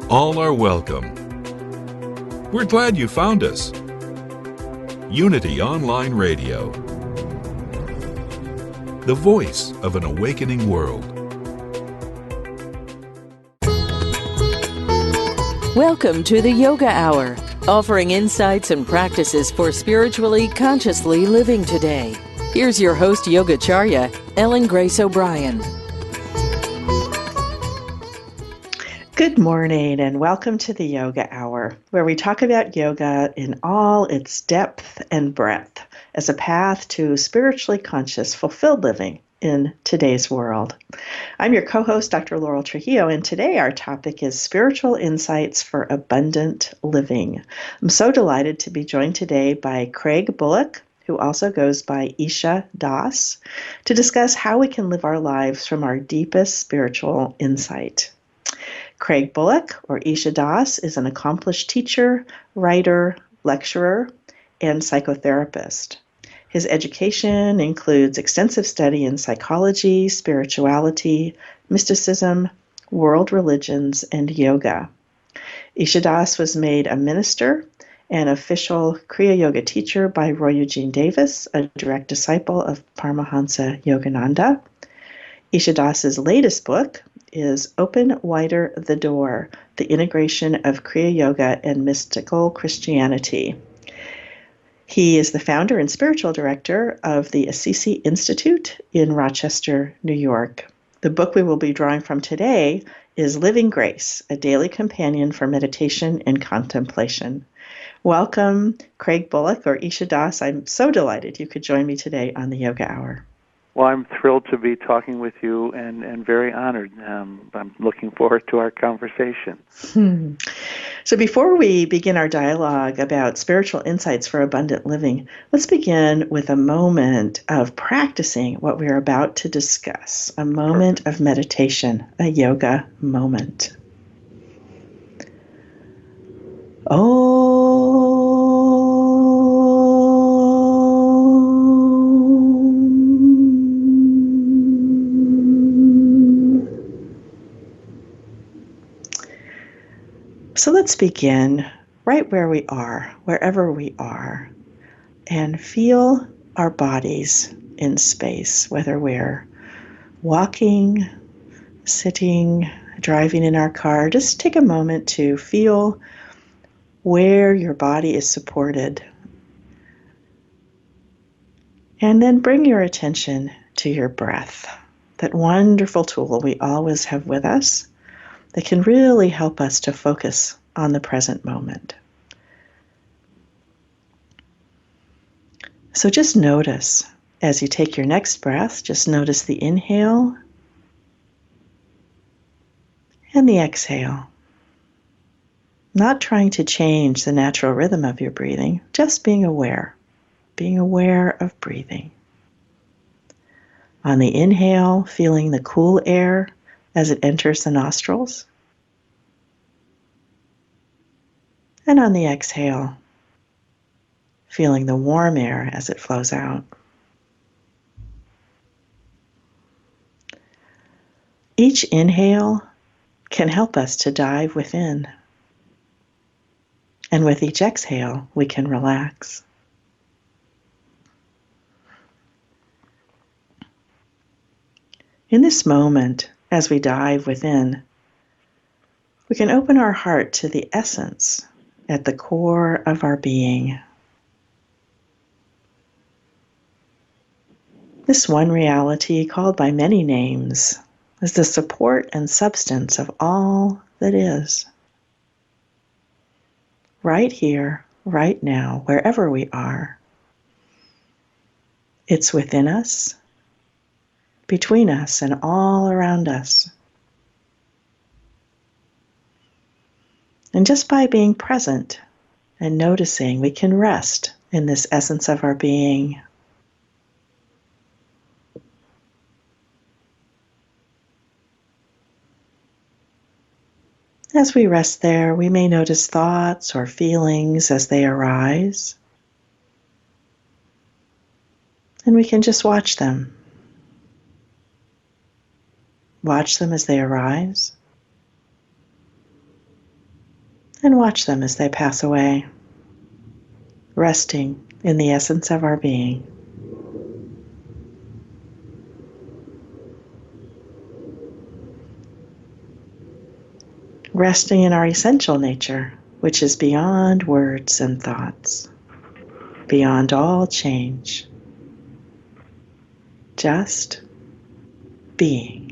All are welcome. We're glad you found us. Unity Online Radio, the voice of an awakening world. Welcome to the Yoga Hour, offering insights and practices for spiritually consciously living today. Here's your host, Yogachara Ellen Grace O'Brian. Good morning and welcome to the Yoga Hour, where we talk about yoga in all its depth and breadth as a path to spiritually conscious, fulfilled living in today's world. I'm your co-host, Dr. Laurel Trujillo, and today our topic is Spiritual Insights for Abundant Living. I'm so delighted to be joined today by Craig Bullock, who also goes by Isha Das, to discuss how we can live our lives from our deepest spiritual insight. Craig Bullock, or Isha Das, is an accomplished teacher, writer, lecturer, and psychotherapist. His education includes extensive study in psychology, spirituality, mysticism, world religions, and yoga. Isha Das was made a minister and official Kriya Yoga teacher by Roy Eugene Davis, a direct disciple of Paramahansa Yogananda. Isha Das's latest book is Open Wider the Door, the Integration of Kriya Yoga and Mystical Christianity. He is the founder and spiritual director of the Assisi Institute in Rochester, New York. The book we will be drawing from today is Living Grace, a daily companion for meditation and contemplation. Welcome, Craig Bullock, or Isha Das. I'm so delighted you could join me today on the Yoga Hour. Well, I'm thrilled to be talking with you and very honored. I'm looking forward to our conversation. So before we begin our dialogue about spiritual insights for abundant living, let's begin with a moment of practicing what we're about to discuss, a moment of meditation, a yoga moment. So let's begin right where we are, wherever we are, and feel our bodies in space, whether we're walking, sitting, driving in our car. Just take a moment to feel where your body is supported. And then bring your attention to your breath, that wonderful tool we always have with us that can really help us to focus on the present moment. So just notice as you take your next breath, just notice the inhale and the exhale. Not trying to change the natural rhythm of your breathing, just being aware of breathing. On the inhale, feeling the cool air as it enters the nostrils. And on the exhale, feeling the warm air as it flows out. Each inhale can help us to dive within. And with each exhale, we can relax. In this moment, as we dive within, we can open our heart to the essence at the core of our being. This one reality, called by many names, is the support and substance of all that is. Right here, right now, wherever we are. It's within us, between us, and all around us. And just by being present and noticing, we can rest in this essence of our being. As we rest there, we may notice thoughts or feelings as they arise. And we can just watch them. Watch them as they arise. and watch them as they pass away, resting in the essence of our being. Resting in our essential nature, which is beyond words and thoughts, beyond all change, just being.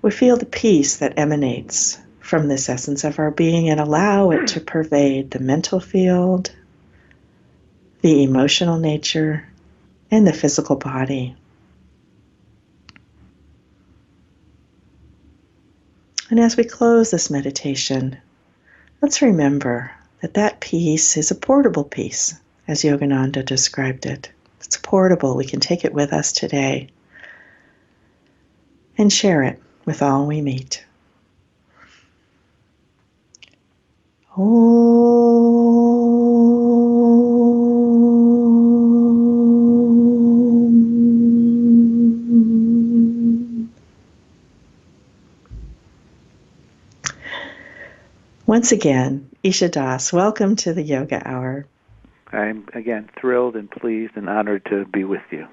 We feel the peace that emanates from this essence of our being and allow it to pervade the mental field, the emotional nature, and the physical body. And as we close this meditation, let's remember that that peace is a portable peace, as Yogananda described it. It's portable. We can take it with us today and share it with all we meet. Once again, Isha Das, welcome to the Yoga Hour. I'm, again, thrilled and pleased and honored to be with you.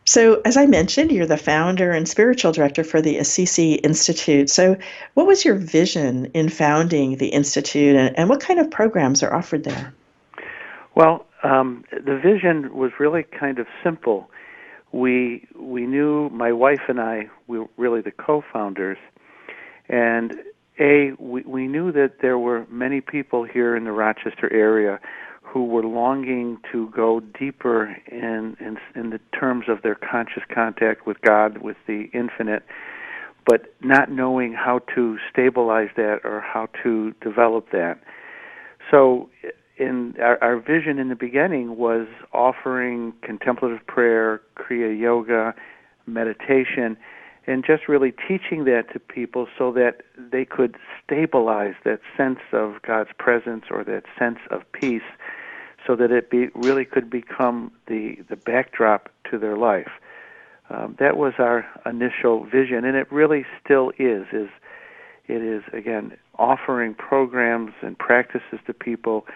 So, as I mentioned, you're the founder and spiritual director for the Assisi Institute. So, what was your vision in founding the Institute, and what kind of programs are offered there? Well, the vision was really kind of simple. We knew, my wife and I, we were really the co-founders, and we knew that there were many people here in the Rochester area who were longing to go deeper in the terms of their conscious contact with God, with the infinite, but not knowing how to stabilize that or how to develop that. So in our vision in the beginning was offering contemplative prayer, Kriya Yoga, meditation, and just really teaching that to people so that they could stabilize that sense of God's presence or that sense of peace so that it really could become the backdrop to their life. That was our initial vision, and it really still is. It is, again, offering programs and practices to people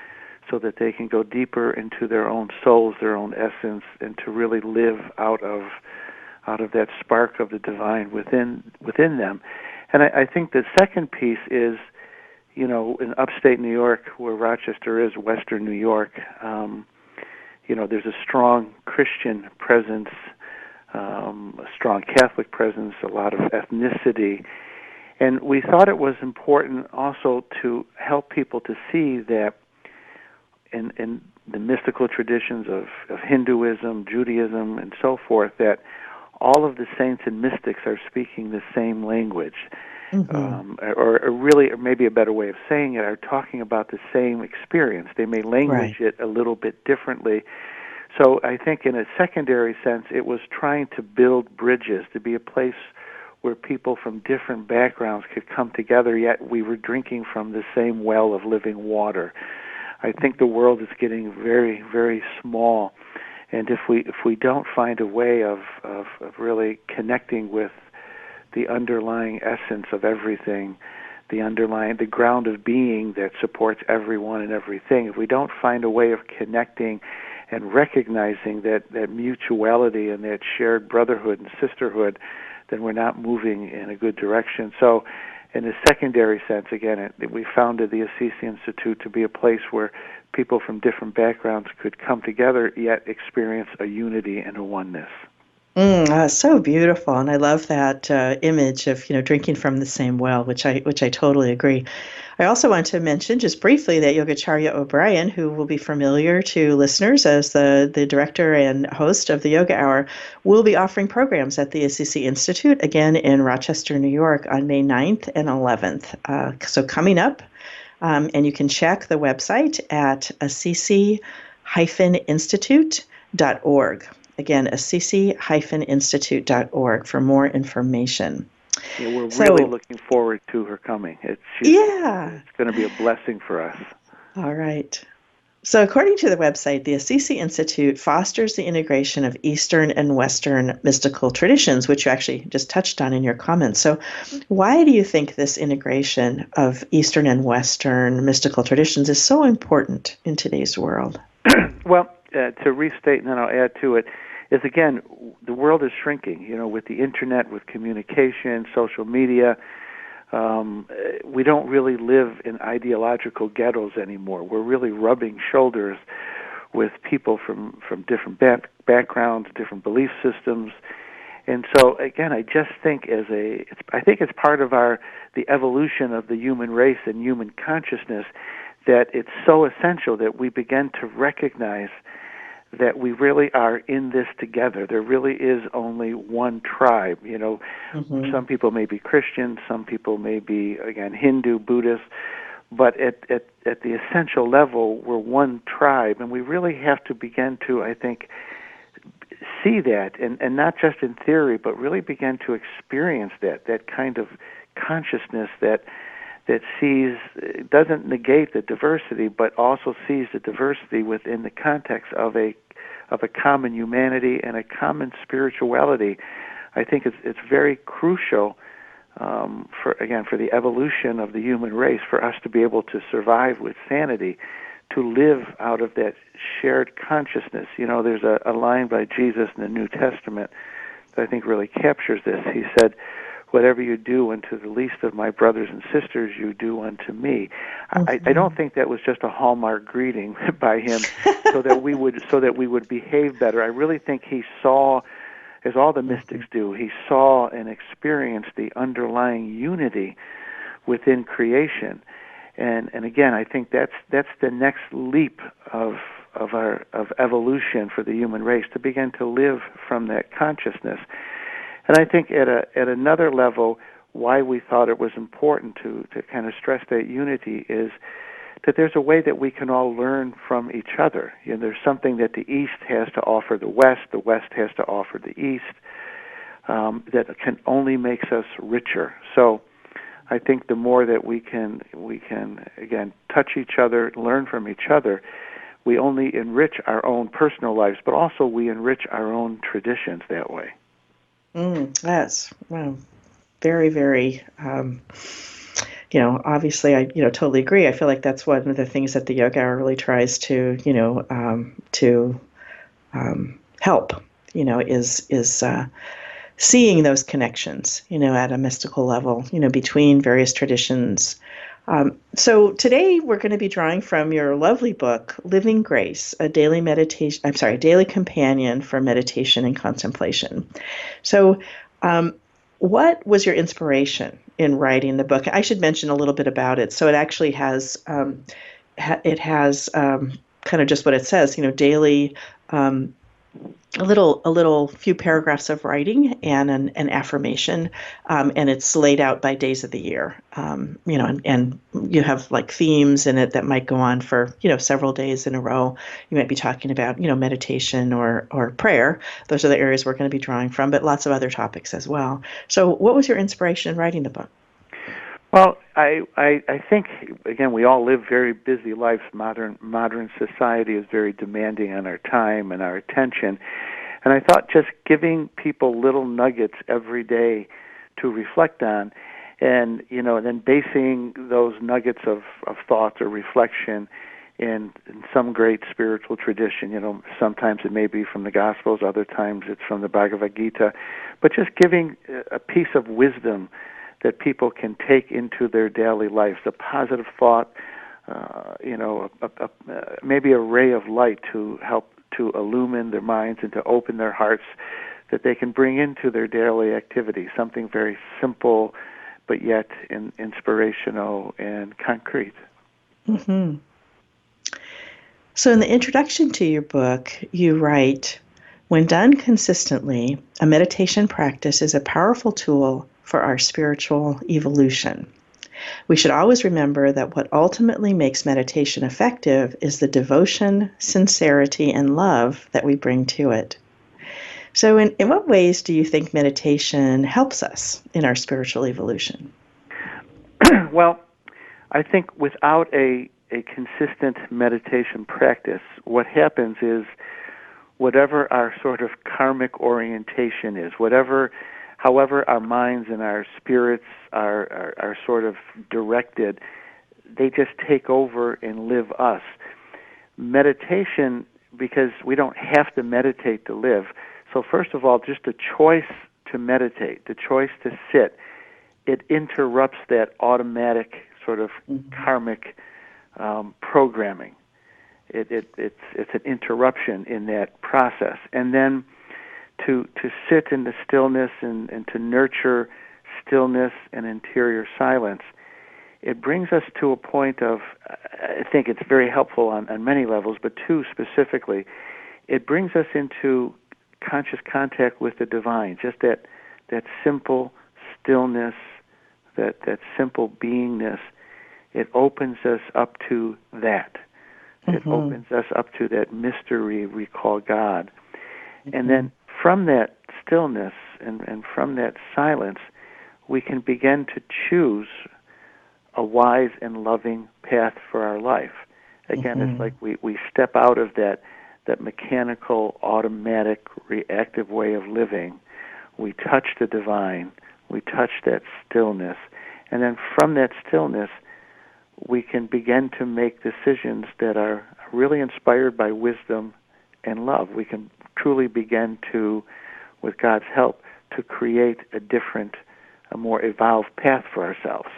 so that they can go deeper into their own souls, their own essence, and to really live out of that spark of the divine within them. And I think the second piece is, in upstate New York, where Rochester is, western New York, there's a strong Christian presence, a strong Catholic presence, a lot of ethnicity. And we thought it was important also to help people to see that in the mystical traditions of Hinduism, Judaism, and so forth, that all of the saints and mystics are speaking the same language. Mm-hmm. Or really, or maybe a better way of saying it, are talking about the same experience. They may language it a little bit differently. So I think in a secondary sense, it was trying to build bridges, to be a place where people from different backgrounds could come together, yet we were drinking from the same well of living water. I think the world is getting very, very small, and if we don't find a way of really connecting with the underlying essence of everything, the ground of being that supports everyone and everything, if we don't find a way of connecting and recognizing that mutuality and that shared brotherhood and sisterhood, then we're not moving in a good direction. So in a secondary sense, again, we founded the Assisi Institute to be a place where people from different backgrounds could come together, yet experience a unity and a oneness. So beautiful, and I love that image of drinking from the same well, which I totally agree. I also want to mention just briefly that Yogacharya O'Brian, who will be familiar to listeners as the director and host of the Yoga Hour, will be offering programs at the Assisi Institute again in Rochester, New York, on May 9th and 11th. So coming up, and you can check the website at assisi-institute.org. Again, assisi-institute.org for more information. Yeah, we're really looking forward to her coming. It's going to be a blessing for us. All right. So, according to the website, the Assisi Institute fosters the integration of Eastern and Western mystical traditions, which you actually just touched on in your comments. So, why do you think this integration of Eastern and Western mystical traditions is so important in today's world? Well, to restate, and then I'll add to it, is again, the world is shrinking, with the internet, with communication, social media. We don't really live in ideological ghettos anymore. We're really rubbing shoulders with people from different backgrounds, different belief systems. And so, again, I just think I think it's part of the evolution of the human race and human consciousness that it's so essential that we begin to recognize that we really are in this together. There really is only one tribe. Some people may be Christian, some people may be, again, Hindu, Buddhist, but at the essential level, we're one tribe, and we really have to begin to, I think, see that, and not just in theory, but really begin to experience that kind of consciousness that doesn't negate the diversity, but also sees the diversity within the context of a common humanity and a common spirituality. I think it's very crucial for the evolution of the human race, for us to be able to survive with sanity, to live out of that shared consciousness. There's a line by Jesus in the New Testament that I think really captures this. He said, "Whatever you do unto the least of my brothers and sisters, you do unto me." I don't think that was just a hallmark greeting by him so that we would behave better. I really think he saw, as all the mystics do, he saw and experienced the underlying unity within creation. And again, I think that's the next leap of evolution for the human race, to begin to live from that consciousness. And I think at another level, why we thought it was important to kind of stress that unity is that there's a way that we can all learn from each other. There's something that the East has to offer the West has to offer the East, that can only makes us richer. So I think the more that we can again touch each other, learn from each other, we only enrich our own personal lives, but also we enrich our own traditions that way. That's very, very, obviously I, totally agree. I feel like that's one of the things that the Yoga Hour really tries to, help, is seeing those connections, at a mystical level, between various traditions. So today we're going to be drawing from your lovely book, Living Grace, a daily companion for meditation and contemplation. So, what was your inspiration in writing the book? I should mention a little bit about it. So it actually has, kind of just what it says, daily, a little few paragraphs of writing and an affirmation, and it's laid out by days of the year, and you have like themes in it that might go on for several days in a row. You might be talking about meditation or prayer. Those are the areas we're going to be drawing from, but lots of other topics as well. So, what was your inspiration in writing the book? Well, I think, again, we all live very busy lives. Modern society is very demanding on our time and our attention. And I thought just giving people little nuggets every day to reflect on, and then basing those nuggets of thoughts or reflection in some great spiritual tradition. Sometimes it may be from the Gospels, other times it's from the Bhagavad Gita, but just giving a piece of wisdom that people can take into their daily lives, a positive thought, maybe a ray of light to help to illumine their minds and to open their hearts, that they can bring into their daily activity, something very simple but yet inspirational and concrete. Mm-hmm. So in the introduction to your book, you write, "When done consistently, a meditation practice is a powerful tool for our spiritual evolution. We should always remember that what ultimately makes meditation effective is the devotion, sincerity, and love that we bring to it." So in what ways do you think meditation helps us in our spiritual evolution? Well, I think without a a consistent meditation practice, what happens is whatever our sort of karmic orientation is, however our minds and our spirits are sort of directed, they just take over and live us. Meditation, because we don't have to meditate to live. So first of all, just the choice to meditate, the choice to sit, it interrupts that automatic sort of karmic programming. It's an interruption in that process. And then to sit in the stillness and to nurture stillness and interior silence, it brings us to a point of, I think it's very helpful on many levels, but two specifically, it brings us into conscious contact with the divine, just that simple stillness, that simple beingness. It opens us up to that. It opens us up to that mystery we call God. And then from that stillness and from that silence, we can begin to choose a wise and loving path for our life. Again, it's like we step out of that mechanical, automatic, reactive way of living. We touch the divine. We touch that stillness. And then from that stillness, we can begin to make decisions that are really inspired by wisdom and love. We can truly begin to, with God's help, to create a different, a more evolved path for ourselves.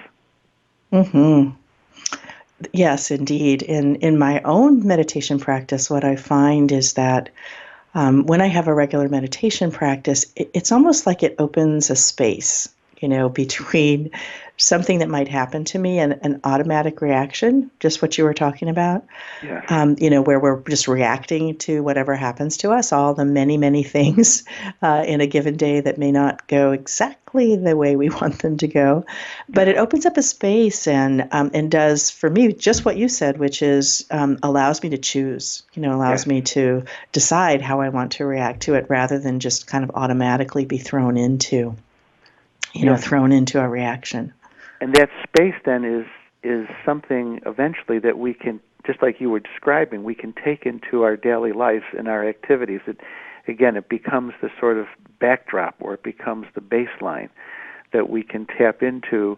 Yes, indeed. In my own meditation practice, what I find is that when I have a regular meditation practice, it's almost like it opens a space, between something that might happen to me and an automatic reaction, just what you were talking about. Yeah. Where we're just reacting to whatever happens to us, all the many, many things in a given day that may not go exactly the way we want them to go. But it opens up a space and does, for me, just what you said, which is allows me to choose, allows me to decide how I want to react to it rather than just kind of automatically be thrown into a reaction. And that space then is something eventually that we can, just like you were describing, we can take into our daily lives and our activities. It becomes the sort of backdrop, or it becomes the baseline that we can tap into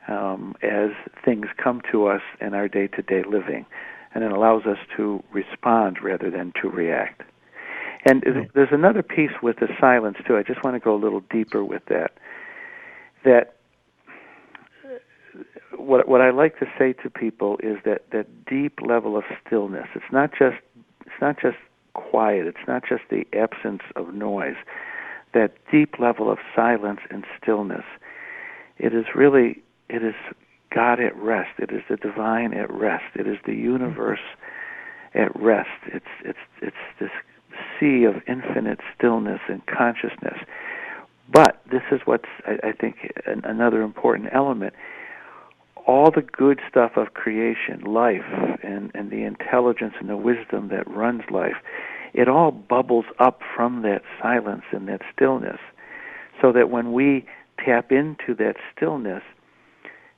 as things come to us in our day-to-day living. And it allows us to respond rather than to react. And there's another piece with the silence, too. I just want to go a little deeper with that. That what I like to say to people is that deep level of stillness. It's not just quiet. It's not just the absence of noise. That deep level of silence and stillness. It is God at rest. It is the divine at rest. It is the universe at rest. It's this sea of infinite stillness and consciousness. But this is what's, I think, another important element. All the good stuff of creation, life, and the intelligence and the wisdom that runs life, it all bubbles up from that silence and that stillness. So that when we tap into that stillness,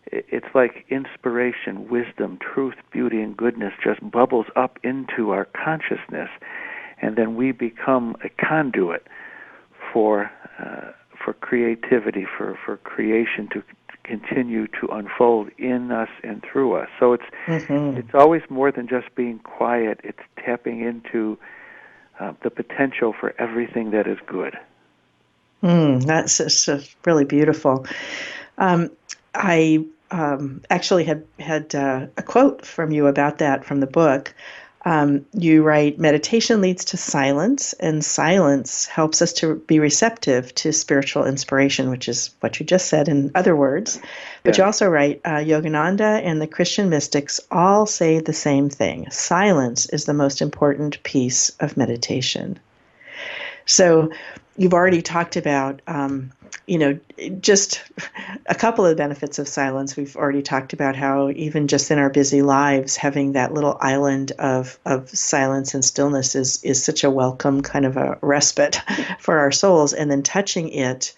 it's like inspiration, wisdom, truth, beauty, and goodness just bubbles up into our consciousness. And then we become a conduit for creativity, for creation to continue to unfold in us and through us. So it's always more than just being quiet. It's tapping into the potential for everything that is good. That's really beautiful. I actually had a quote from you about that from the book. You write, meditation leads to silence, and silence helps us to be receptive to spiritual inspiration, which is what you just said in other words. But you also write, Yogananda and the Christian mystics all say the same thing. Silence is the most important piece of meditation. So you've already talked about, just a couple of the benefits of silence. We've already talked about how even just in our busy lives, having that little island of silence and stillness is such a welcome kind of a respite for our souls. And then touching it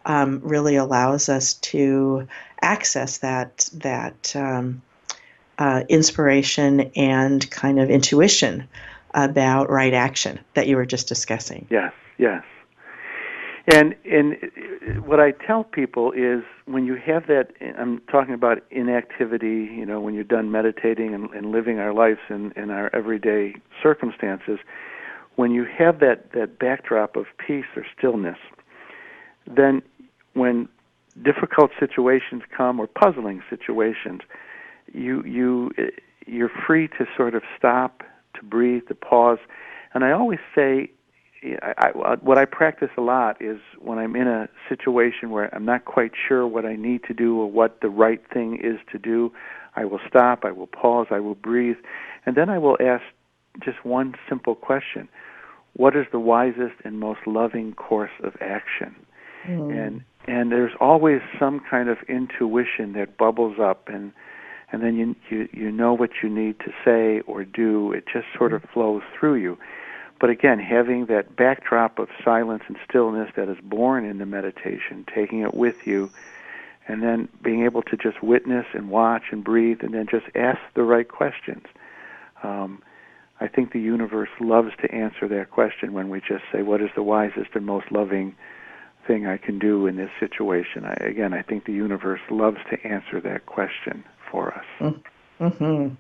really allows us to access that inspiration and kind of intuition about right action that you were just discussing. Yes, yes. And what I tell people is when you have that, I'm talking about inactivity, when you're done meditating and living our lives in our everyday circumstances, when you have that backdrop of peace or stillness, then when difficult situations come or puzzling situations, you're free to sort of stop, to breathe, to pause. And I always say, what I practice a lot is when I'm in a situation where I'm not quite sure what I need to do or what the right thing is to do, I will stop, I will pause, I will breathe, and then I will ask just one simple question: what is the wisest and most loving course of action? And there's always some kind of intuition that bubbles up, and then you know what you need to say or do. It just sort of flows through you. But again, having that backdrop of silence and stillness that is born in the meditation, taking it with you, and then being able to just witness and watch and breathe and then just ask the right questions. I think the universe loves to answer that question when we just say, what is the wisest and most loving thing I can do in this situation? I think the universe loves to answer that question for us. Mm-hmm.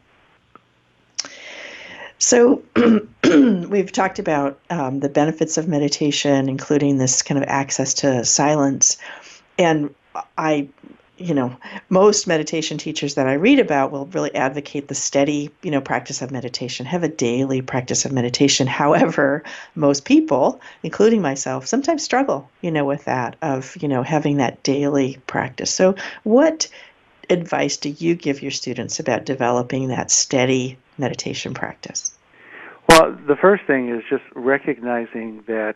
So we've talked about the benefits of meditation, including this kind of access to silence. And most meditation teachers that I read about will really advocate the steady, practice of meditation, have a daily practice of meditation. However, most people, including myself, sometimes struggle, with that of, having that daily practice. So what advice do you give your students about developing that steady meditation practice? Well, the first thing is just recognizing that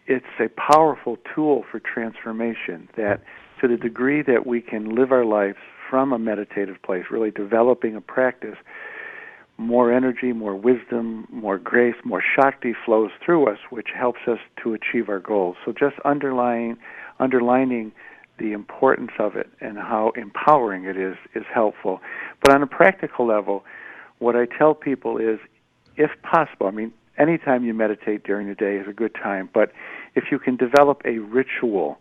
it's a powerful tool for transformation, that to the degree that we can live our lives from a meditative place, really developing a practice, more energy, more wisdom, more grace, more Shakti flows through us, which helps us to achieve our goals. So just underlining the importance of it and how empowering it is helpful. But on a practical level, what I tell people is, if possible, anytime you meditate during the day is a good time, but if you can develop a ritual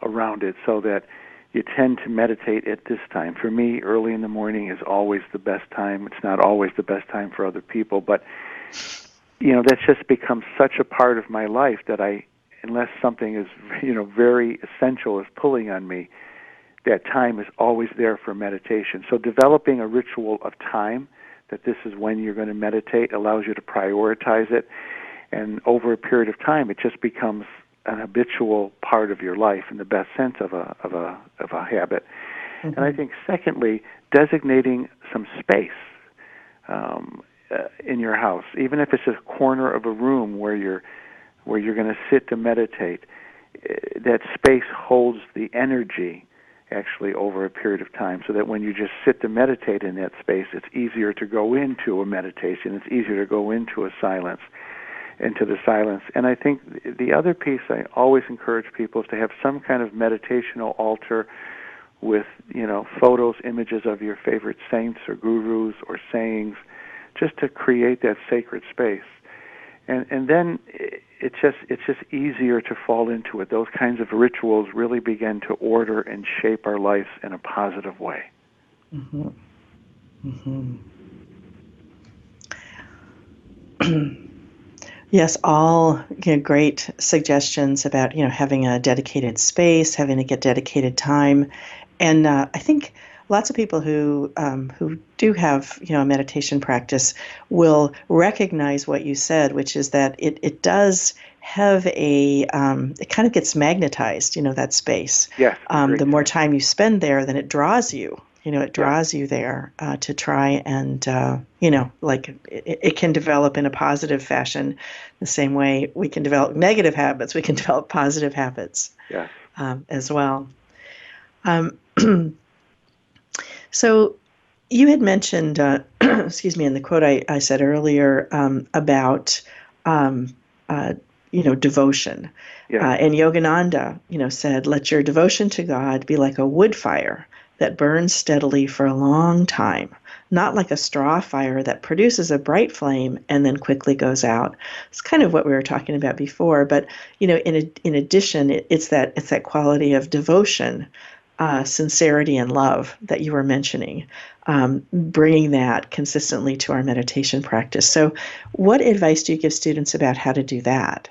around it so that you tend to meditate at this time. For me, early in the morning is always the best time. It's not always the best time for other people, but that's just become such a part of my life that unless something is very essential is pulling on me, that time is always there for meditation. So developing a ritual of time, that this is when you're going to meditate, allows you to prioritize it, and over a period of time, it just becomes an habitual part of your life in the best sense of a habit. Mm-hmm. And I think, secondly, designating some space in your house, even if it's a corner of a room where you're going to sit to meditate. That space holds the energy actually over a period of time, so that when you just sit to meditate in that space, it's easier to go into a meditation. It's easier to go into the silence. And I think the other piece I always encourage people is to have some kind of meditational altar with, photos, images of your favorite saints or gurus or sayings, just to create that sacred space. And then it's just easier to fall into it. Those kinds of rituals really begin to order and shape our lives in a positive way. Mm-hmm. Mm-hmm. Yes, all great suggestions about having a dedicated space, having to get dedicated time, and I think lots of people who do have a meditation practice will recognize what you said, which is that it does have it kind of gets magnetized, that space. Yes. The more time you spend there, then it draws you. It draws you there to try and, it can develop in a positive fashion the same way we can develop negative habits. We can develop positive habits as well. So you had mentioned, excuse me, in the quote I said earlier about, devotion. And Yogananda, said, let your devotion to God be like a wood fire that burns steadily for a long time, not like a straw fire that produces a bright flame and then quickly goes out. It's kind of what we were talking about before, but in addition, it's that quality of devotion, sincerity, and love that you were mentioning, bringing that consistently to our meditation practice. So, what advice do you give students about how to do that?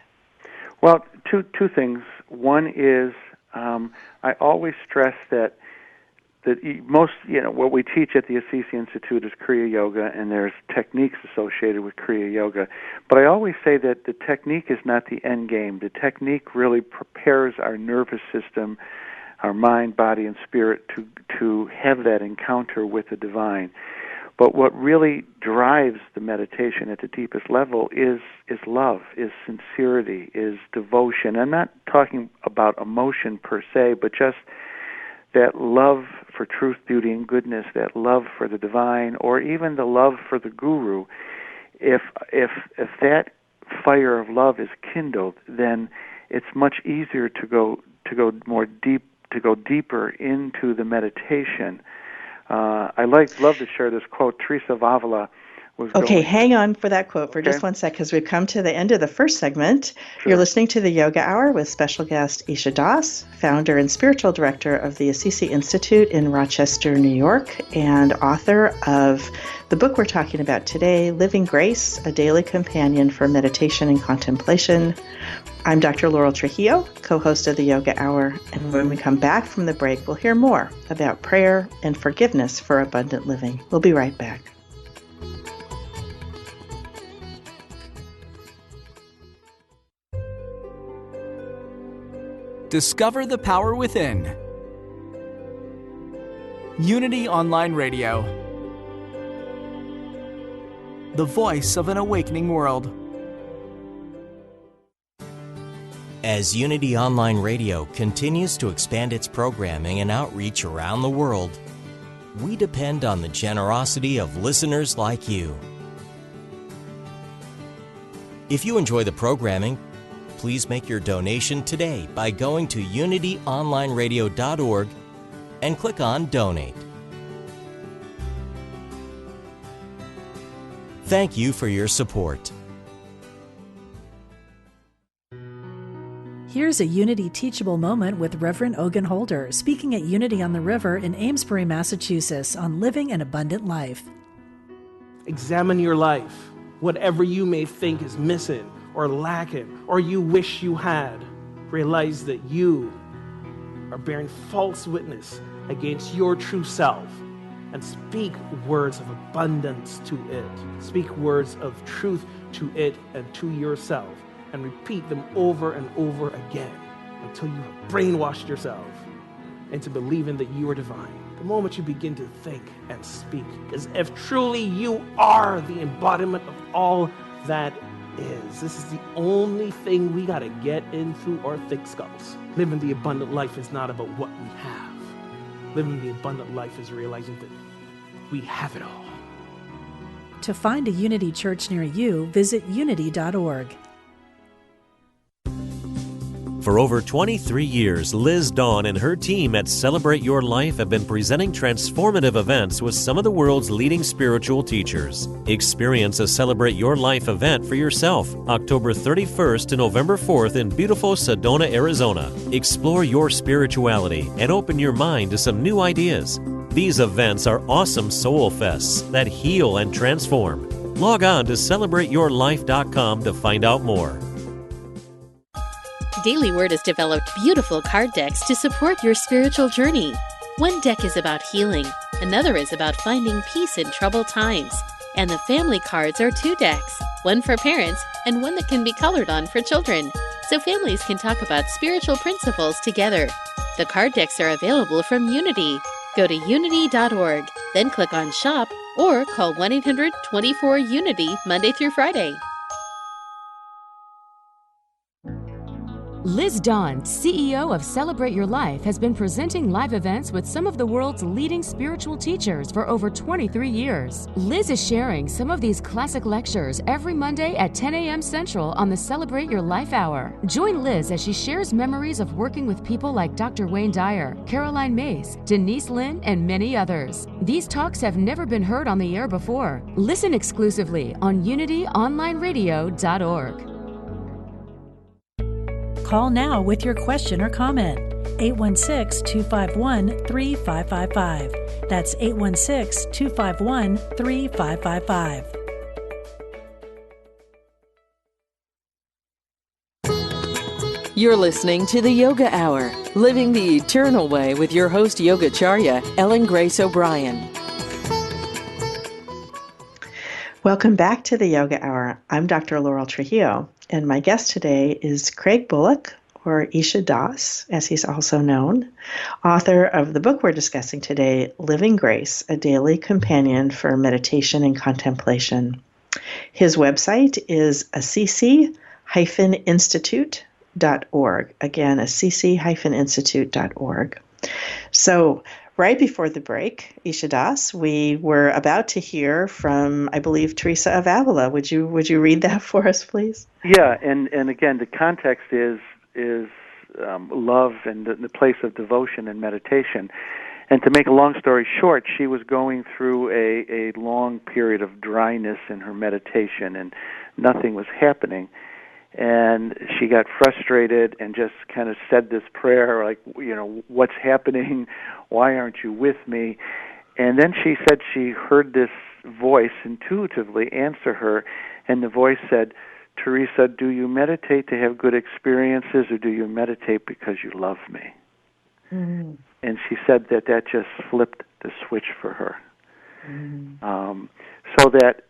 Well, two things. One is I always stress that most, what we teach at the Assisi Institute is Kriya Yoga, and there's techniques associated with Kriya Yoga. But I always say that the technique is not the end game. The technique really prepares our nervous system, our mind, body, and spirit to have that encounter with the divine. But what really drives the meditation at the deepest level is love, is sincerity, is devotion. I'm not talking about emotion per se, but just that love for truth, beauty, and goodness, that love for the divine, or even the love for the guru. If that fire of love is kindled, then it's much easier to go deeper into the meditation. I love to share this quote. Teresa of Avila was Okay, hang on for that quote for just one sec, because we've come to the end of the first segment. Sure. You're listening to the Yoga Hour with special guest Isha Das, founder and spiritual director of the Assisi Institute in Rochester, New York, and author of the book we're talking about today, Living Grace, A Daily Companion for Meditation and Contemplation. I'm Dr. Laurel Trujillo, co-host of the Yoga Hour, and when we come back from the break, we'll hear more about prayer and forgiveness for abundant living. We'll be right back. Discover the power within. Unity Online Radio. The voice of an awakening world. As Unity Online Radio continues to expand its programming and outreach around the world, we depend on the generosity of listeners like you. If you enjoy the programming, please make your donation today by going to unityonlineradio.org and click on Donate. Thank you for your support. Here's a Unity teachable moment with Reverend Ogun Holder speaking at Unity on the River in Amesbury, Massachusetts on living an abundant life. Examine your life. Whatever you may think is missing or lacking or you wish you had, realize that you are bearing false witness against your true self, and speak words of abundance to it. Speak words of truth to it and to yourself, and repeat them over and over again until you have brainwashed yourself into believing that you are divine. The moment you begin to think and speak as if truly you are the embodiment of all that is. This is the only thing we got to get in through our thick skulls. Living the abundant life is not about what we have. Living the abundant life is realizing that we have it all. To find a Unity church near you, visit unity.org. For over 23 years, Liz Dawn and her team at Celebrate Your Life have been presenting transformative events with some of the world's leading spiritual teachers. Experience a Celebrate Your Life event for yourself, October 31st to November 4th in beautiful Sedona, Arizona. Explore your spirituality and open your mind to some new ideas. These events are awesome soul fests that heal and transform. Log on to celebrateyourlife.com to find out more. Daily Word has developed beautiful card decks to support your spiritual journey. One deck is about healing, another is about finding peace in troubled times. And the family cards are 2 decks, one for parents and one that can be colored on for children, so families can talk about spiritual principles together. The card decks are available from Unity. Go to unity.org, then click on Shop, or call 1-800-24-UNITY Monday through Friday. Liz Dawn, CEO of Celebrate Your Life, has been presenting live events with some of the world's leading spiritual teachers for over 23 years. Liz is sharing some of these classic lectures every Monday at 10 a.m. Central on the Celebrate Your Life Hour. Join Liz as she shares memories of working with people like Dr. Wayne Dyer, Caroline Mace, Denise Lynn, and many others. These talks have never been heard on the air before. Listen exclusively on unityonlineradio.org. Call now with your question or comment. 816-251-3555. That's 816-251-3555. You're listening to the Yoga Hour, Living the Eternal Way with your host, Yogacharya Ellen Grace O'Brian. Welcome back to the Yoga Hour. I'm Dr. Laurel Trujillo, and my guest today is Craig Bullock, or Isha Das, as he's also known, author of the book we're discussing today, Living Grace, a daily companion for meditation and contemplation. His website is Assisi-Institute.org. Again, Assisi-Institute.org. So, right before the break, Isha Das, we were about to hear from, I believe, Teresa of Avila. Would you read that for us, please? Yeah, and again, the context is love and the place of devotion and meditation. And to make a long story short, she was going through a long period of dryness in her meditation, and nothing was happening. And she got frustrated and just kind of said this prayer, like, what's happening? Why aren't you with me? And then she said she heard this voice intuitively answer her, and the voice said, Teresa, do you meditate to have good experiences, or do you meditate because you love me? Mm. And she said that just flipped the switch for her. Mm. So that,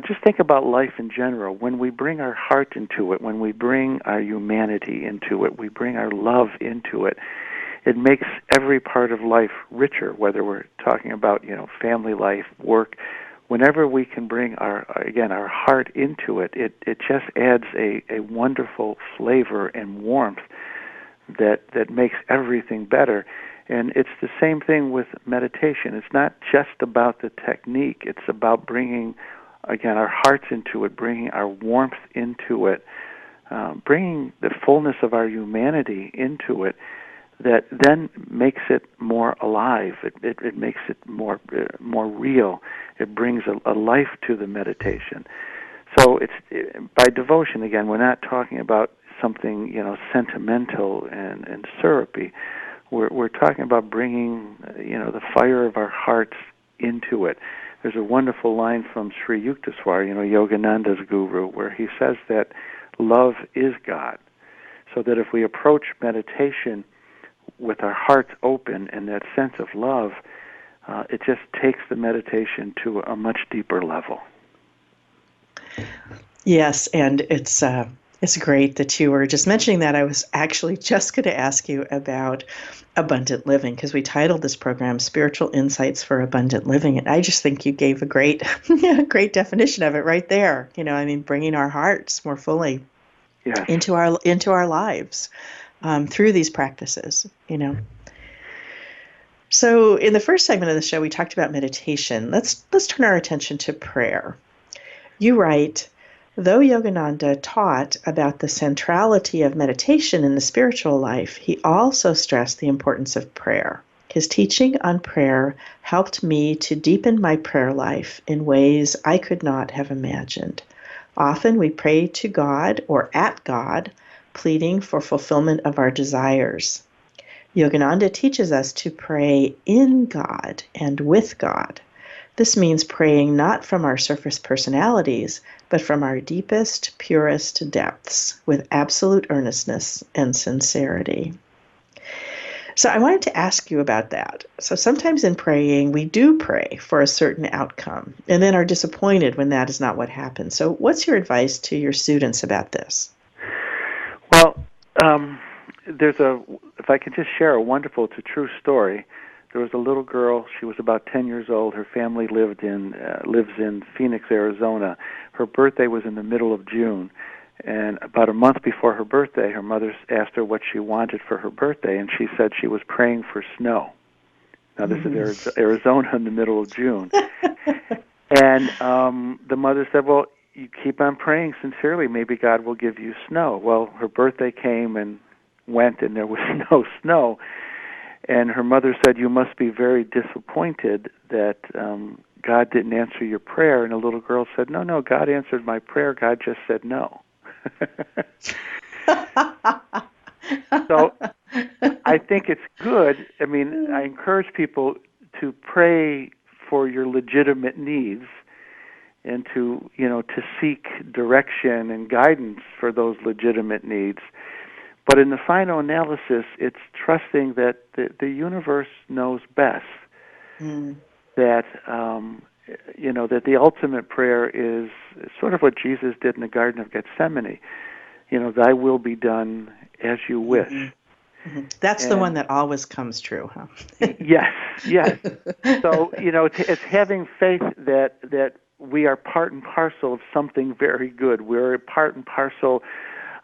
just think about life in general. When we bring our heart into it, when we bring our humanity into it, we bring our love into it, it makes every part of life richer, whether we're talking about, family life, work. Whenever we can bring our heart into it, it just adds a wonderful flavor and warmth that makes everything better. And it's the same thing with meditation. It's not just about the technique. It's about bringing, our hearts into it, bringing our warmth into it, bringing the fullness of our humanity into it, that then makes it more alive. It makes it more real. It brings a life to the meditation. So it's by devotion, again, we're not talking about something sentimental and syrupy. We're talking about bringing the fire of our hearts into it. There's a wonderful line from Sri Yukteswar, Yogananda's guru, where he says that love is God. So that if we approach meditation with our hearts open and that sense of love, it just takes the meditation to a much deeper level. Yes, and it's great that you were just mentioning that. I was actually just going to ask you about abundant living, because we titled this program Spiritual Insights for Abundant Living, and I just think you gave a great definition of it right there. Bringing our hearts more fully into our lives. Through these practices, So in the first segment of the show, we talked about meditation. Let's turn our attention to prayer. You write, though Yogananda taught about the centrality of meditation in the spiritual life, he also stressed the importance of prayer. His teaching on prayer helped me to deepen my prayer life in ways I could not have imagined. Often we pray to God or at God, pleading for fulfillment of our desires. Yogananda teaches us to pray in God and with God. This means praying not from our surface personalities, but from our deepest, purest depths, with absolute earnestness and sincerity. So I wanted to ask you about that. So sometimes in praying, we do pray for a certain outcome, and then are disappointed when that is not what happens. So what's your advice to your students about this? Well, if I can just share a wonderful, it's a true story. There was a little girl. She was about 10 years old. Her family lives in Phoenix, Arizona. Her birthday was in the middle of June, And about a month before her birthday, her mother asked her what she wanted for her birthday, and she said she was praying for snow. Now, this is Arizona in the middle of June. And the mother said, well, you keep on praying sincerely. Maybe God will give you snow. Well, her birthday came and went, and there was no snow. And her mother said, you must be very disappointed that God didn't answer your prayer. And the little girl said, no, God answered my prayer. God just said no. So I think it's good. I mean, I encourage people to pray for your legitimate needs and to seek direction and guidance for those legitimate needs. But in the final analysis, it's trusting that the universe knows best. That that the ultimate prayer is sort of what Jesus did in the Garden of Gethsemane. Thy will be done as you wish. That's the one that always comes true, huh? Yes. So, it's having faith that we are part and parcel of something very good. We're part and parcel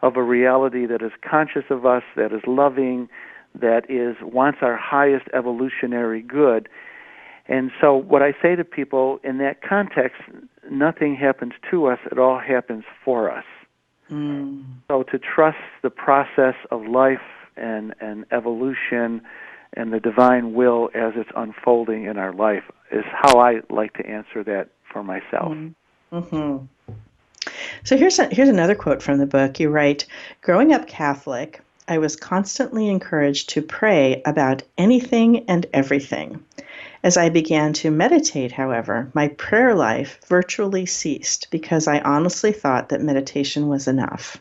of a reality that is conscious of us, that is loving, that wants our highest evolutionary good. And so what I say to people in that context, nothing happens to us, it all happens for us. So to trust the process of life and evolution and the divine will as it's unfolding in our life is how I like to answer that for myself. So here's another quote from the book. You write, growing up Catholic, I was constantly encouraged to pray about anything and everything. As I began to meditate, however, my prayer life virtually ceased because I honestly thought that meditation was enough.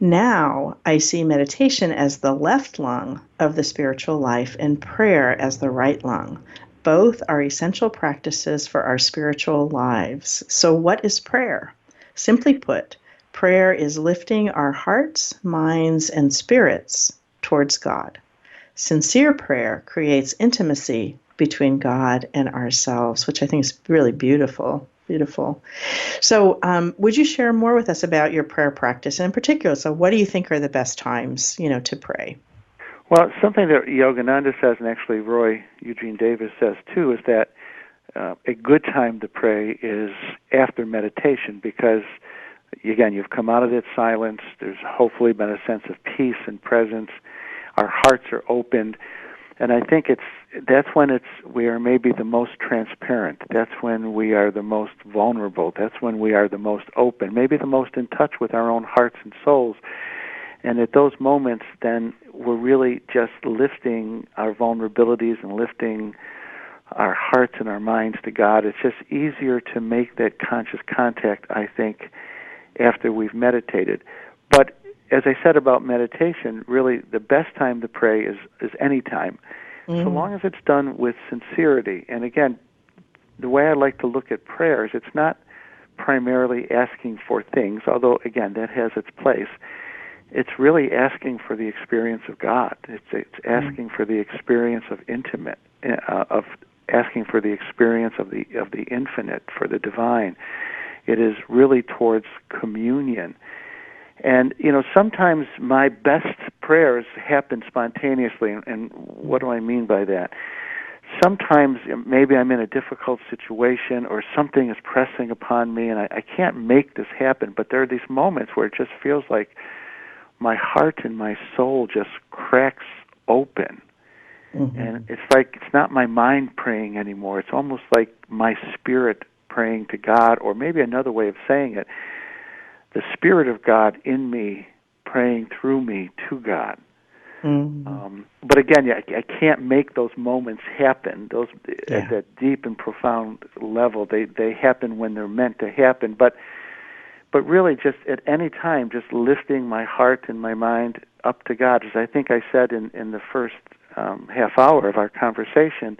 Now I see meditation as the left lung of the spiritual life and prayer as the right lung. Both are essential practices for our spiritual lives. So what is prayer? Simply put, prayer is lifting our hearts, minds, and spirits towards God. Sincere prayer creates intimacy between God and ourselves, which I think is really beautiful. Beautiful. So would you share more with us about your prayer practice? And in particular, so what do you think are the best times, to pray? Well, something that Yogananda says, and actually Roy Eugene Davis says too, is that a good time to pray is after meditation because, again, you've come out of that silence. There's hopefully been a sense of peace and presence. Our hearts are opened, and I think that's when we are maybe the most transparent. That's when we are the most vulnerable. That's when we are the most open, maybe the most in touch with our own hearts and souls. And at those moments, then we're really just lifting our vulnerabilities and lifting our hearts and our minds to God. It's just easier to make that conscious contact, I think, after we've meditated. But as I said about meditation, really the best time to pray is any time, so long as it's done with sincerity. And again, the way I like to look at prayers, it's not primarily asking for things, although, again, that has its place. It's really asking for the experience of God. It's asking for the experience of of asking for the experience of the infinite, for the divine. It is really towards communion. And, sometimes my best prayers happen spontaneously, and what do I mean by that? Sometimes maybe I'm in a difficult situation or something is pressing upon me and I can't make this happen, but there are these moments where it just feels like my heart and my soul just cracks open. And it's like it's not my mind praying anymore. It's almost like my spirit praying to God, or maybe another way of saying it, the Spirit of God in me praying through me to God. But again, I can't make those moments happen. At that deep and profound level, they happen when they're meant to happen. But really, just at any time, just lifting my heart and my mind up to God, as I think I said in the first half hour of our conversation,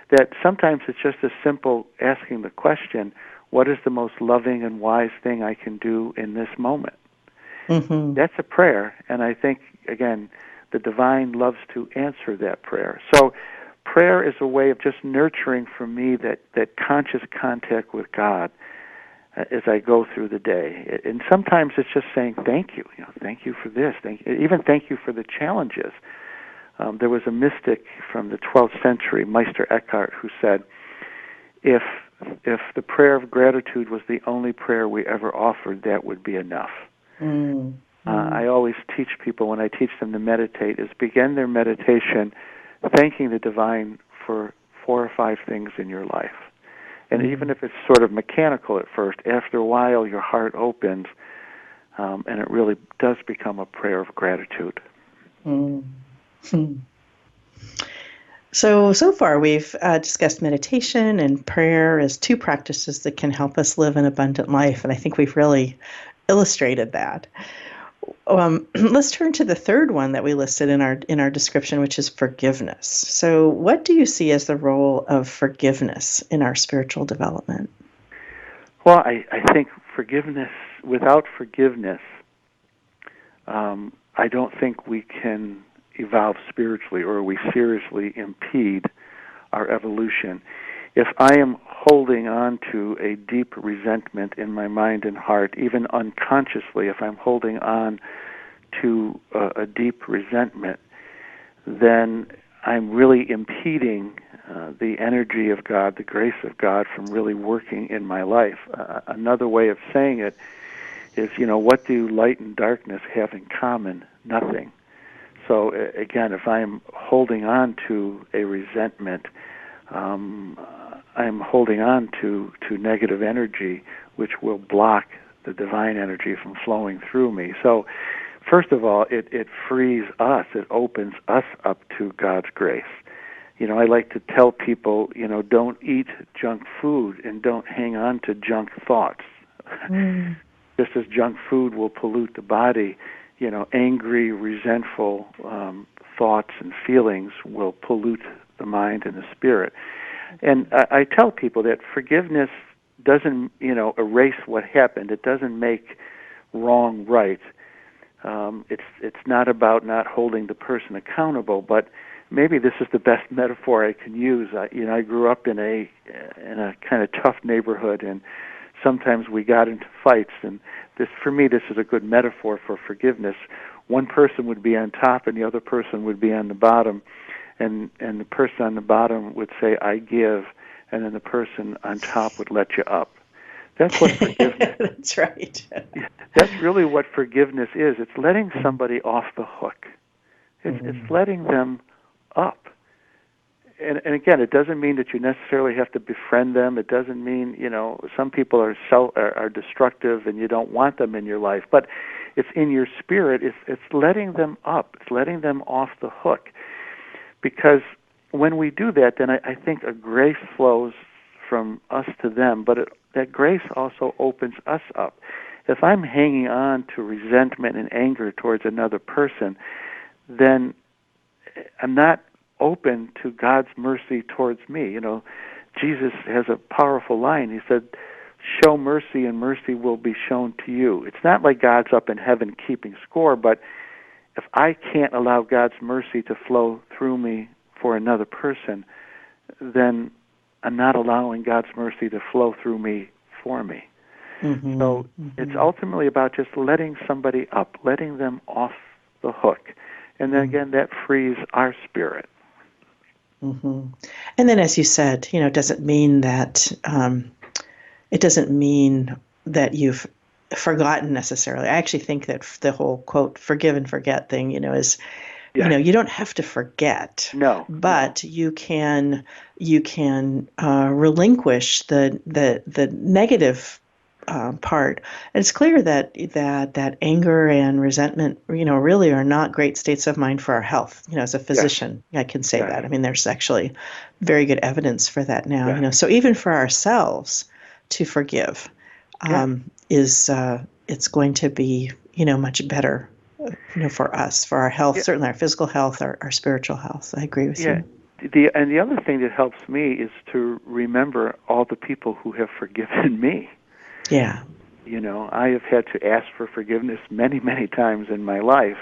that sometimes it's just as simple asking the question, what is the most loving and wise thing I can do in this moment? That's a prayer, and I think, again, the divine loves to answer that prayer. So prayer is a way of just nurturing for me that conscious contact with God, as I go through the day. And sometimes it's just saying thank you. Thank you for this. Even thank you for the challenges. There was a mystic from the 12th century, Meister Eckhart, who said, if the prayer of gratitude was the only prayer we ever offered, that would be enough. I always teach people, when I teach them to meditate, is begin their meditation thanking the divine for 4 or 5 things in your life. And even if it's sort of mechanical at first, after a while your heart opens, and it really does become a prayer of gratitude. So far we've discussed meditation and prayer as 2 practices that can help us live an abundant life, and I think we've really illustrated that. Let's turn to the third one that we listed in our description, which is forgiveness. So what do you see as the role of forgiveness in our spiritual development? Well, I think forgiveness, without forgiveness, I don't think we can evolve spiritually, or we seriously impede our evolution. If I am holding on to a deep resentment in my mind and heart, even unconsciously, if I'm holding on to a deep resentment, then I'm really impeding the energy of God, the grace of God, from really working in my life. Another way of saying it is, what do light and darkness have in common? Nothing. So again, if I'm holding on to a resentment, I'm holding on to negative energy, which will block the divine energy from flowing through me. So first of all, it frees us, it opens us up to God's grace. I like to tell people, don't eat junk food and don't hang on to junk thoughts. Just as junk food will pollute the body, angry, resentful thoughts and feelings will pollute the mind and the spirit. And I tell people that forgiveness doesn't, erase what happened. It doesn't make wrong right. It's not about not holding the person accountable, but maybe this is the best metaphor I can use. I grew up in a kind of tough neighborhood, and sometimes we got into fights, and for me this is a good metaphor for forgiveness. One person would be on top and the other person would be on the bottom, and the person on the bottom would say, I give, and then the person on top would let you up. That's what forgiveness is. That's right. That's really what forgiveness is. It's letting somebody off the hook. It's letting them up. And again, it doesn't mean that you necessarily have to befriend them. It doesn't mean, some people are destructive and you don't want them in your life. But it's in your spirit. It's letting them up. It's letting them off the hook. Because when we do that, then I think a grace flows from us to them, but that grace also opens us up. If I'm hanging on to resentment and anger towards another person, then I'm not open to God's mercy towards me. Jesus has a powerful line. He said, show mercy and mercy will be shown to you. It's not like God's up in heaven keeping score, but if I can't allow God's mercy to flow through me for another person, then I'm not allowing God's mercy to flow through me for me. So it's ultimately about just letting somebody up, letting them off the hook. And then again, that frees our spirit. And then, as you said, it doesn't mean that you've forgotten necessarily. I actually think that the whole quote "forgive and forget" thing, is, you don't have to forget. No, but you can relinquish the negative part. And it's clear that anger and resentment, really are not great states of mind for our health. As a physician, I can say that. I mean, there's actually very good evidence for that now. So even for ourselves to forgive is it's going to be much better, for us, for our health, certainly our physical health, our spiritual health. I agree with you. And the other thing that helps me is to remember all the people who have forgiven me. Yeah. I have had to ask for forgiveness many, many times in my life,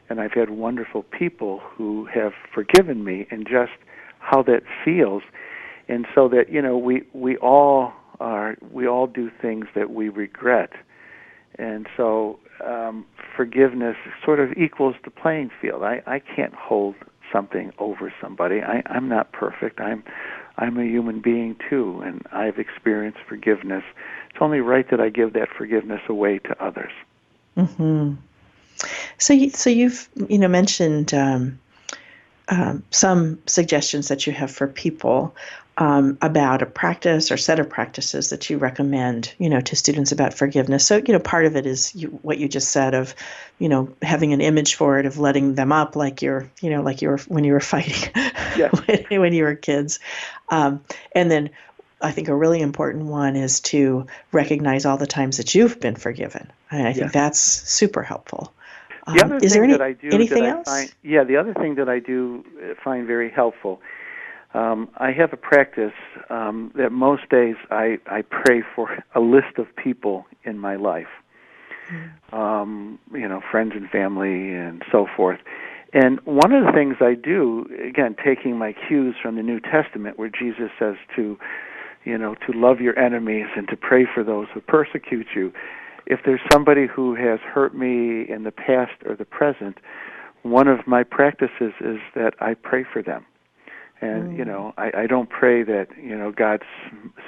and I've had wonderful people who have forgiven me, and just how that feels. And so that, we all do things that we regret. And so forgiveness sort of equals the playing field. I can't hold something over somebody. I'm not perfect. I'm a human being too, and I've experienced forgiveness. It's only right that I give that forgiveness away to others. Mm-hmm. So you've mentioned some suggestions that you have for people about a practice or set of practices that you recommend, to students about forgiveness. So, part of it is what you just said of, having an image for it, of letting them up like you were when you were fighting, yeah. when you were kids. And then I think a really important one is to recognize all the times that you've been forgiven. I think that's super helpful. The other is thing there that I do anything that I else? find, the other thing that I do find very helpful, I have a practice that most days I pray for a list of people in my life, friends and family and so forth. And one of the things I do, again, taking my cues from the New Testament, where Jesus says to love your enemies and to pray for those who persecute you. If there's somebody who has hurt me in the past or the present, one of my practices is that I pray for them. And, I don't pray that, God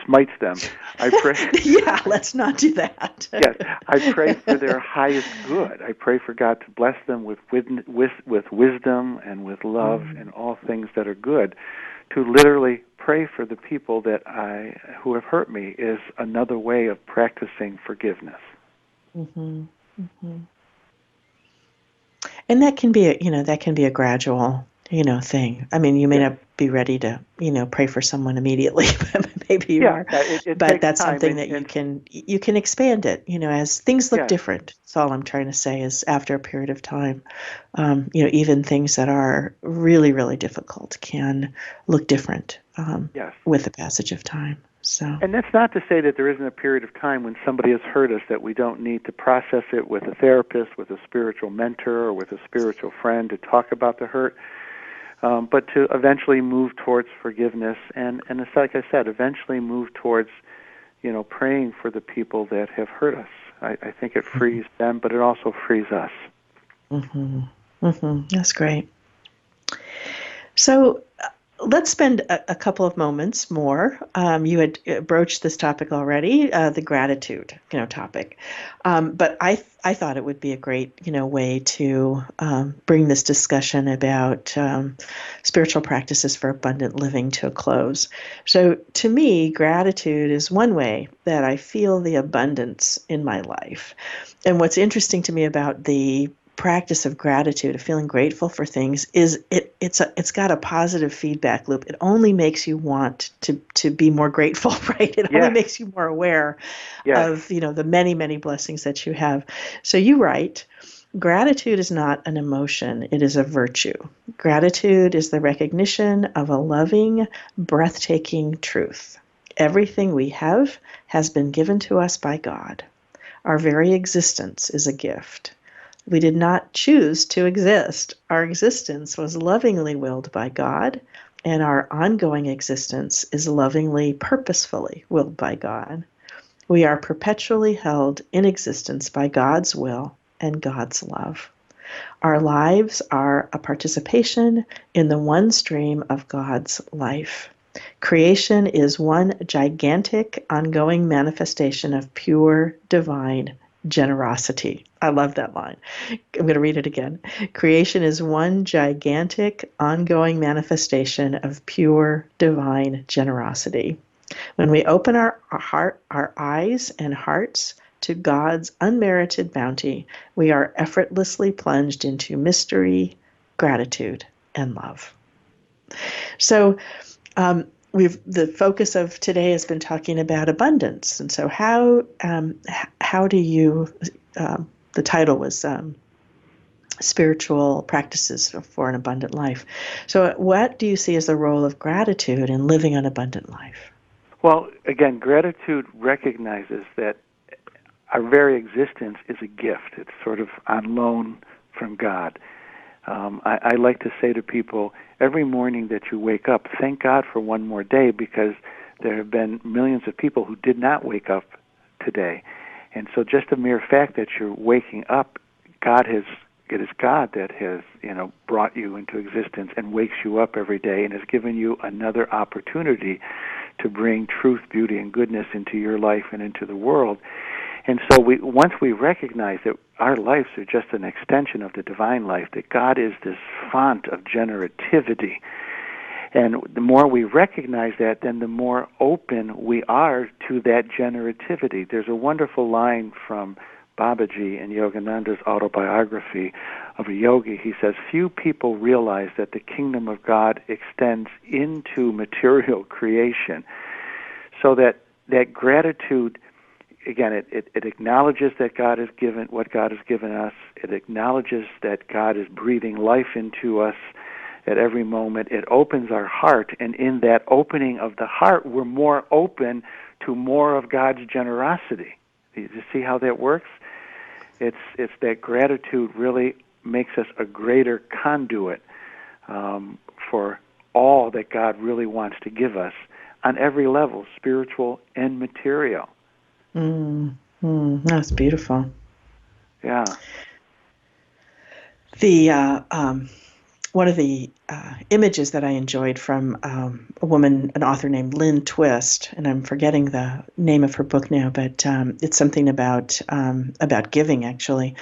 smites them. I pray. Yeah, let's not do that. Yes, I pray for their highest good. I pray for God to bless them with wisdom and with love and all things that are good. To literally pray for the people who have hurt me is another way of practicing forgiveness. Mm-hmm. Mm-hmm. And that can be a gradual, thing. I mean, you may not be ready to, pray for someone immediately, but maybe you are. But that's time, something that you can expand it, as things look different. That's all I'm trying to say is after a period of time, even things that are really, really difficult can look different with the passage of time. So. And that's not to say that there isn't a period of time when somebody has hurt us that we don't need to process it with a therapist, with a spiritual mentor, or with a spiritual friend to talk about the hurt, but to eventually move towards forgiveness. And it's like I said, eventually move towards, praying for the people that have hurt us. I think it frees them, but it also frees us. Mm-hmm. Mm-hmm. That's great. So let's spend a couple of moments more. You had broached this topic already, the gratitude, topic. But I thought it would be a great, way to bring this discussion about spiritual practices for abundant living to a close. So to me, gratitude is one way that I feel the abundance in my life. And what's interesting to me about the practice of gratitude, of feeling grateful for things, is it's got a positive feedback loop. It only makes you want to be more grateful, right? It only makes you more aware of the many, many blessings that you have. So you write, gratitude is not an emotion, it is a virtue. Gratitude is the recognition of a loving, breathtaking truth. Everything we have has been given to us by God. Our very existence is a gift. We did not choose to exist. Our existence was lovingly willed by God, and our ongoing existence is lovingly, purposefully willed by God. We are perpetually held in existence by God's will and God's love. Our lives are a participation in the one stream of God's life. Creation is one gigantic, ongoing manifestation of pure, divine generosity. I love that line. I'm going to read it again. Creation is one gigantic, ongoing manifestation of pure, divine generosity. When we open our eyes and hearts to God's unmerited bounty, we are effortlessly plunged into mystery, gratitude, and love. So, the focus of today has been talking about abundance, and so how do you? The title was spiritual practices for an abundant life. So, what do you see as the role of gratitude in living an abundant life? Well, again, gratitude recognizes that our very existence is a gift. It's sort of on loan from God. I like to say to people, every morning that you wake up, thank God for one more day, because there have been millions of people who did not wake up today. And so just the mere fact that you're waking up, it is God that has, brought you into existence and wakes you up every day and has given you another opportunity to bring truth, beauty, and goodness into your life and into the world. And so once we recognize that our lives are just an extension of the divine life, that God is this font of generativity, and the more we recognize that, then the more open we are to that generativity. There's a wonderful line from Babaji in Yogananda's autobiography of a yogi. He says, "Few people realize that the kingdom of God extends into material creation." So that gratitude, again, it acknowledges that God has given what God has given us. It acknowledges that God is breathing life into us at every moment. It opens our heart, and in that opening of the heart, we're more open to more of God's generosity. You see how that works? It's that gratitude really makes us a greater conduit for all that God really wants to give us on every level, spiritual and material. That's beautiful. Yeah. The one of the images that I enjoyed from an author named Lynn Twist, and I'm forgetting the name of her book now, but it's something about giving, actually.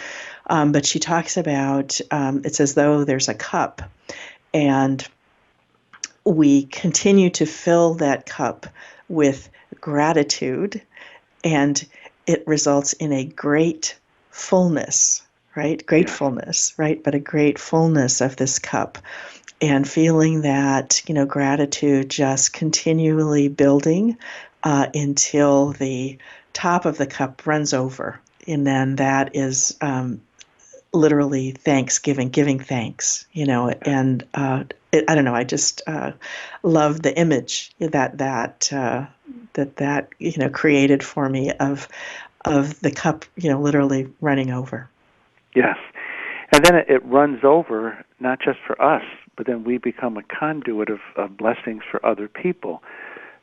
But she talks about, it's as though there's a cup, and we continue to fill that cup with gratitude, and it results in a great fullness, right? Gratefulness, right? But a great fullness of this cup, and feeling that, gratitude just continually building until the top of the cup runs over. And then that is literally thanksgiving, giving thanks, and I don't know, I just love the image that created for me of the cup, literally running over. Yes. And then it runs over, not just for us, but then we become a conduit of blessings for other people.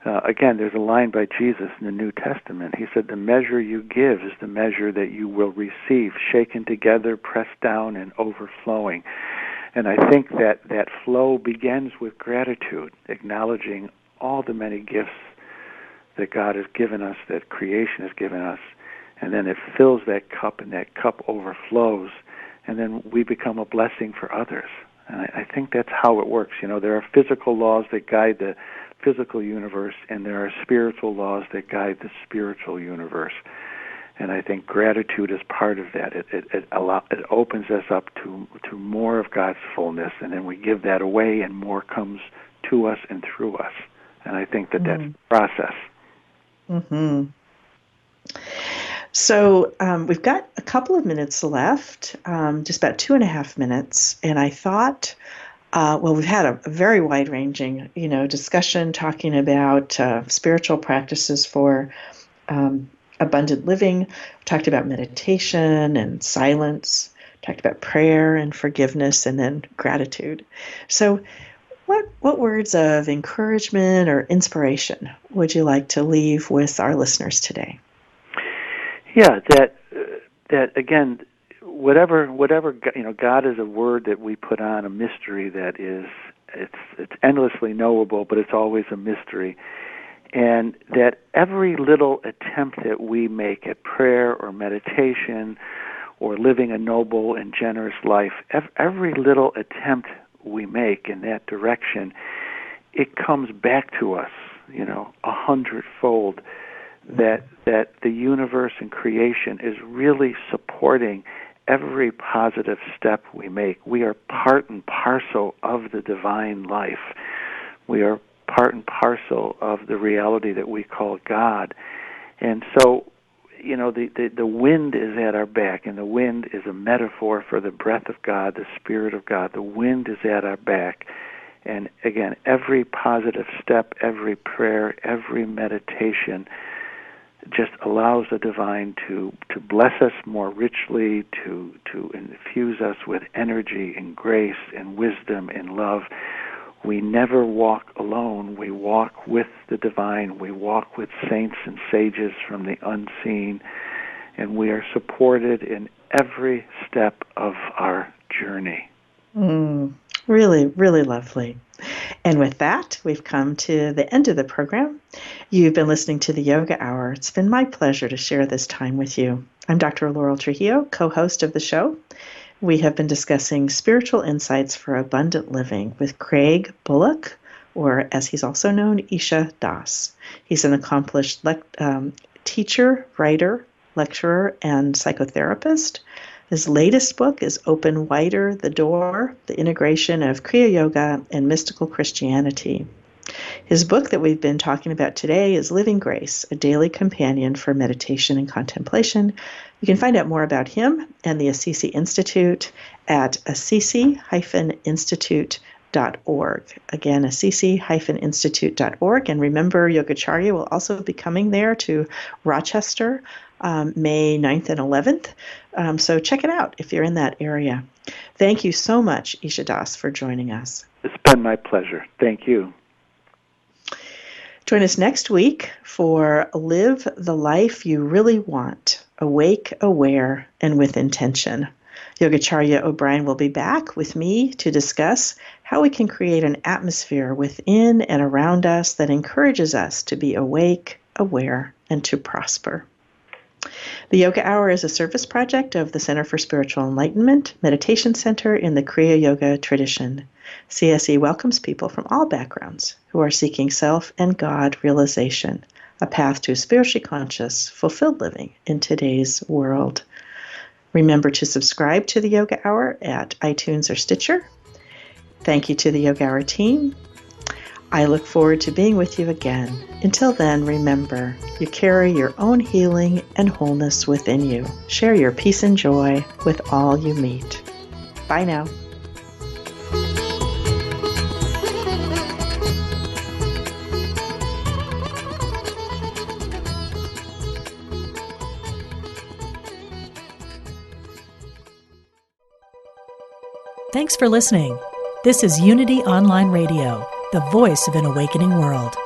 Again, there's a line by Jesus in the New Testament. He said, "The measure you give is the measure that you will receive, shaken together, pressed down, and overflowing." And I think that flow begins with gratitude, acknowledging all the many gifts that God has given us, that creation has given us. And then it fills that cup, and that cup overflows, and then we become a blessing for others. And I think that's how it works. There are physical laws that guide the physical universe, and there are spiritual laws that guide the spiritual universe. And I think gratitude is part of that. It opens us up to more of God's fullness, and then we give that away, and more comes to us and through us. And I think that's the process. Mm-hmm. So we've got a couple of minutes left, just about 2.5 minutes, and I thought, we've had a very wide-ranging, discussion talking about spiritual practices for abundant living. We talked about meditation and silence, talked about prayer and forgiveness, and then gratitude. So what words of encouragement or inspiration would you like to leave with our listeners today? Yeah, that again, whatever God is a word that we put on, a mystery that is it's endlessly knowable, but it's always a mystery. And that every little attempt that we make at prayer or meditation or living a noble and generous life, every little attempt we make in that direction, it comes back to us, 100-fold. That the universe and creation is really supporting every positive step we make. We are part and parcel of the divine life. We are part and parcel of the reality that we call God. And so, the wind is at our back, and the wind is a metaphor for the breath of God, the Spirit of God. The wind is at our back. And again, every positive step, every prayer, every meditation just allows the divine to bless us more richly, to infuse us with energy and grace and wisdom and love. we never walk alone. We walk with the divine. We walk with saints and sages from the unseen, and we are supported in every step of our journey. Really, really lovely. And with that, we've come to the end of the program. You've been listening to the Yoga Hour. It's been my pleasure to share this time with you. I'm Dr. Laurel Trujillo, co-host of the show. We have been discussing spiritual insights for abundant living with Craig Bullock, or as he's also known, Isha Das. He's an accomplished teacher, writer, lecturer, and psychotherapist. His latest book is Open Wider the Door, The Integration of Kriya Yoga and Mystical Christianity. His book that we've been talking about today is Living Grace, a daily companion for meditation and contemplation. You can find out more about him and the Assisi Institute at assisi-institute.org. Again, assisi-institute.org. And remember, Yogacharya will also be coming there to Rochester May 9th and 11th. So check it out if you're in that area. Thank you so much, Isha Das, for joining us. It's been my pleasure. Thank you. Join us next week for Live the Life You Really Want, Awake, Aware, and with Intention. Yogacharya O'Brian will be back with me to discuss how we can create an atmosphere within and around us that encourages us to be awake, aware, and to prosper. The Yoga Hour is a service project of the Center for Spiritual Enlightenment Meditation Center in the Kriya Yoga tradition. CSE welcomes people from all backgrounds who are seeking self and God realization, a path to spiritually conscious, fulfilled living in today's world. Remember to subscribe to the Yoga Hour at iTunes or Stitcher. Thank you to the Yoga Hour team. I look forward to being with you again. Until then, remember, you carry your own healing and wholeness within you. Share your peace and joy with all you meet. Bye now. Thanks for listening. This is Unity Online Radio, the voice of an awakening world.